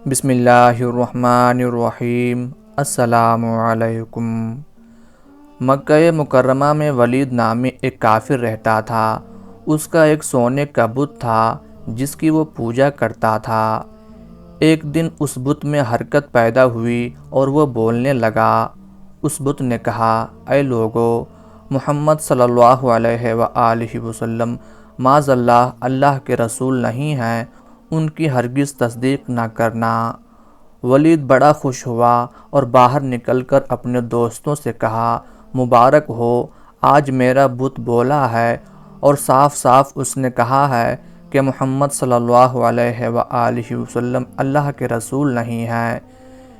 بسم اللہ الرحمن الرحیم۔ السلام علیکم۔ مکہ مکرمہ میں ولید نامی ایک کافر رہتا تھا۔ اس کا ایک سونے کا بت تھا جس کی وہ پوجا کرتا تھا۔ ایک دن اس بت میں حرکت پیدا ہوئی اور وہ بولنے لگا۔ اس بت نے کہا، اے لوگو، محمد صلی اللہ علیہ وآلہ وسلم معاذ اللہ اللہ کے رسول نہیں ہیں، ان کی ہرگز تصدیق نہ کرنا۔ ولید بڑا خوش ہوا اور باہر نکل کر اپنے دوستوں سے کہا، مبارک ہو، آج میرا بت بولا ہے اور صاف صاف اس نے کہا ہے کہ محمد صلی اللہ علیہ وآلہ وسلم اللہ کے رسول نہیں ہیں۔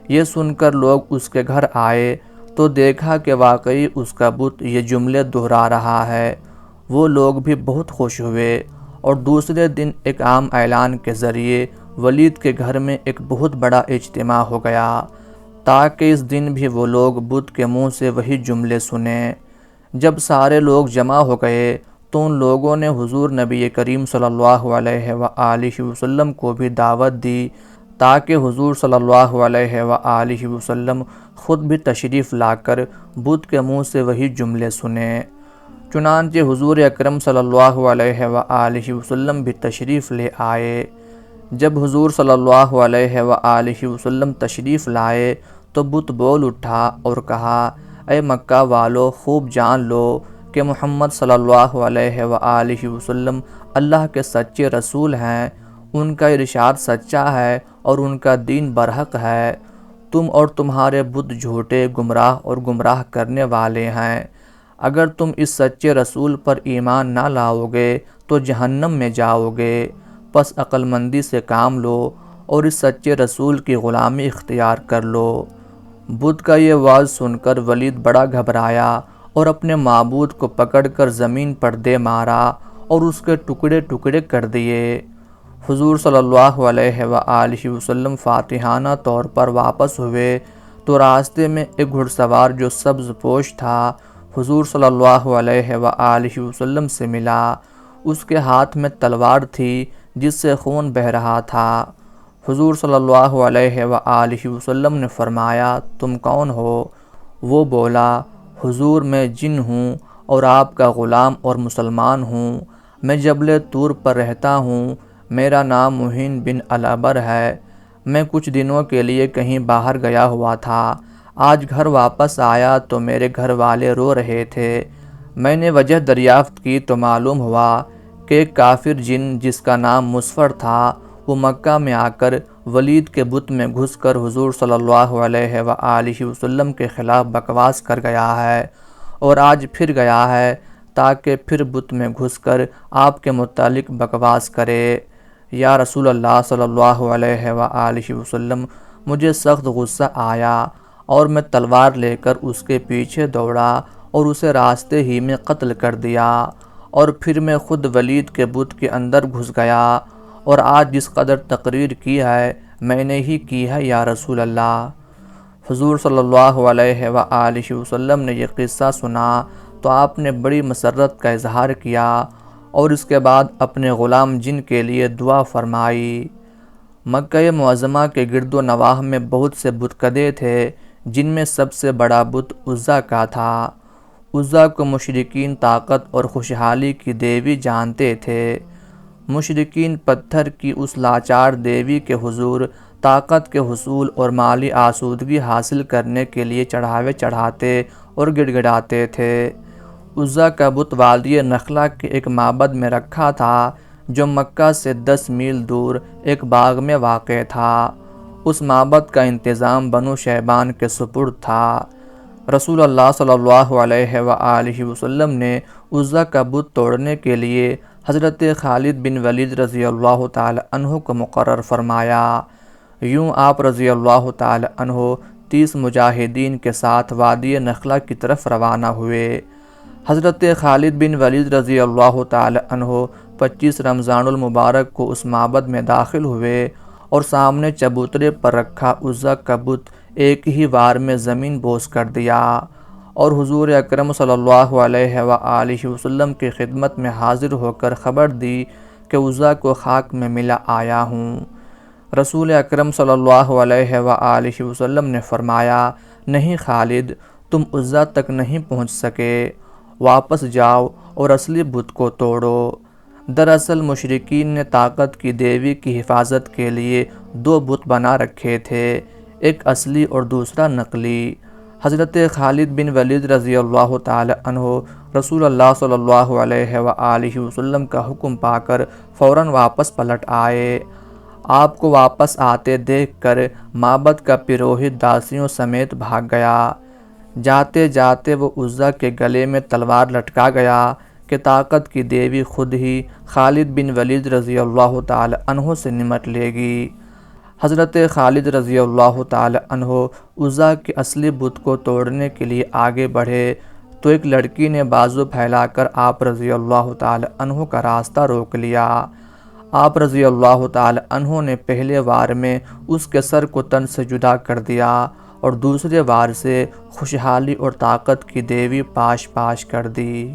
یہ سن کر لوگ اس کے گھر آئے تو دیکھا کہ واقعی اس کا بت یہ جملے دہرا رہا ہے۔ وہ لوگ بھی بہت خوش ہوئے اور دوسرے دن ایک عام اعلان کے ذریعے ولید کے گھر میں ایک بہت بڑا اجتماع ہو گیا تاکہ اس دن بھی وہ لوگ بت کے منہ سے وہی جملے سنیں۔ جب سارے لوگ جمع ہو گئے تو ان لوگوں نے حضور نبی کریم صلی اللہ علیہ وآلہ وسلم کو بھی دعوت دی تاکہ حضور صلی اللہ علیہ وآلہ وسلم خود بھی تشریف لا کر بت کے منہ سے وہی جملے سنیں۔ چنانچہ حضور اکرم صلی اللہ علیہ وآلہ وسلم بھی تشریف لے آئے۔ جب حضور صلی اللہ علیہ وآلہ وسلم تشریف لائے تو بت بول اٹھا اور کہا، اے مکہ والو، خوب جان لو کہ محمد صلی اللہ علیہ وآلہ وسلم اللہ کے سچے رسول ہیں، ان کا ارشاد سچا ہے اور ان کا دین برحق ہے۔ تم اور تمہارے بت جھوٹے، گمراہ اور گمراہ کرنے والے ہیں۔ اگر تم اس سچے رسول پر ایمان نہ لاؤ گے تو جہنم میں جاؤ گے، پس عقل مندی سے کام لو اور اس سچے رسول کی غلامی اختیار کر لو۔ بت کا یہ واز سن کر ولید بڑا گھبرایا اور اپنے معبود کو پکڑ کر زمین پر دے مارا اور اس کے ٹکڑے ٹکڑے کر دیے۔ حضور صلی اللہ علیہ وآلہ وسلم فاتحانہ طور پر واپس ہوئے تو راستے میں ایک گھڑ سوار جو سبز پوش تھا حضور صلی اللہ علیہ وآلہ وسلم سے ملا۔ اس کے ہاتھ میں تلوار تھی جس سے خون بہہ رہا تھا۔ حضور صلی اللہ علیہ وآلہ وسلم نے فرمایا، تم کون ہو؟ وہ بولا، حضور میں جن ہوں اور آپ کا غلام اور مسلمان ہوں۔ میں جبل طور پر رہتا ہوں۔ میرا نام مہین بن العبر ہے۔ میں کچھ دنوں کے لیے کہیں باہر گیا ہوا تھا۔ آج گھر واپس آیا تو میرے گھر والے رو رہے تھے۔ میں نے وجہ دریافت کی تو معلوم ہوا کہ ایک کافر جن جس کا نام مسفر تھا وہ مکہ میں آ کر ولید کے بت میں گھس کر حضور صلی اللہ علیہ وآلہ وسلم کے خلاف بکواس کر گیا ہے اور آج پھر گیا ہے تاکہ پھر بت میں گھس کر آپ کے متعلق بکواس کرے۔ یا رسول اللہ صلی اللہ علیہ وآلہ وسلم، مجھے سخت غصہ آیا اور میں تلوار لے کر اس کے پیچھے دوڑا اور اسے راستے ہی میں قتل کر دیا، اور پھر میں خود ولید کے بت کے اندر گھس گیا، اور آج جس قدر تقریر کی ہے میں نے ہی کی ہے یا رسول اللہ۔ حضور صلی اللہ علیہ وآلہ وسلم نے یہ قصہ سنا تو آپ نے بڑی مسرت کا اظہار کیا اور اس کے بعد اپنے غلام جن کے لیے دعا فرمائی۔ مکہ معظمہ کے گرد و نواح میں بہت سے بتکدے تھے، جن میں سب سے بڑا بت عزا کا تھا۔ عزا کو مشرکین طاقت اور خوشحالی کی دیوی جانتے تھے۔ مشرکین پتھر کی اس لاچار دیوی کے حضور طاقت کے حصول اور مالی آسودگی حاصل کرنے کے لیے چڑھاوے چڑھاتے اور گڑ گڑاتے تھے۔ عزا کا بت وادی نخلا کے ایک معبد میں رکھا تھا جو مکہ سے 10 میل دور ایک باغ میں واقع تھا۔ اس معبد کا انتظام بنو شیبان کے سپرد تھا۔ رسول اللہ صلی اللہ علیہ وآلہ وسلم نے عزا کا بت توڑنے کے لیے حضرت خالد بن ولید رضی اللہ تعالی عنہ کو مقرر فرمایا۔ یوں آپ رضی اللہ تعالی عنہ 30 مجاہدین کے ساتھ وادی نخلا کی طرف روانہ ہوئے۔ حضرت خالد بن ولید رضی اللہ تعالی عنہ 25 رمضان المبارک کو اس معبد میں داخل ہوئے اور سامنے چبوترے پر رکھا عزا کا بت ایک ہی وار میں زمین بوس کر دیا اور حضور اکرم صلی اللہ علیہ وآلہ وسلم کی خدمت میں حاضر ہو کر خبر دی کہ عزا کو خاک میں ملا آیا ہوں۔ رسول اکرم صلی اللہ علیہ وآلہ وسلم نے فرمایا، نہیں خالد، تم عزا تک نہیں پہنچ سکے، واپس جاؤ اور اصلی بت کو توڑو۔ دراصل مشرکین نے طاقت کی دیوی کی حفاظت کے لیے 2 بت بنا رکھے تھے، ایک اصلی اور دوسرا نقلی۔ حضرت خالد بن ولید رضی اللہ تعالی عنہ رسول اللہ صلی اللہ علیہ وآلہ وسلم کا حکم پا کر فوراً واپس پلٹ آئے۔ آپ کو واپس آتے دیکھ کر معبد کا پروہت داسیوں سمیت بھاگ گیا۔ جاتے جاتے وہ عزا کے گلے میں تلوار لٹکا گیا کہ طاقت کی دیوی خود ہی خالد بن ولید رضی اللہ تعالی عنہ سے نمٹ لے گی۔ حضرت خالد رضی اللہ تعالی عنہ عزا کے اصلی بت کو توڑنے کے لیے آگے بڑھے تو ایک لڑکی نے بازو پھیلا کر آپ رضی اللہ تعالی عنہ کا راستہ روک لیا۔ آپ رضی اللہ تعالی عنہ نے پہلے وار میں اس کے سر کو تن سے جدا کر دیا اور دوسرے وار سے خوشحالی اور طاقت کی دیوی پاش پاش کر دی۔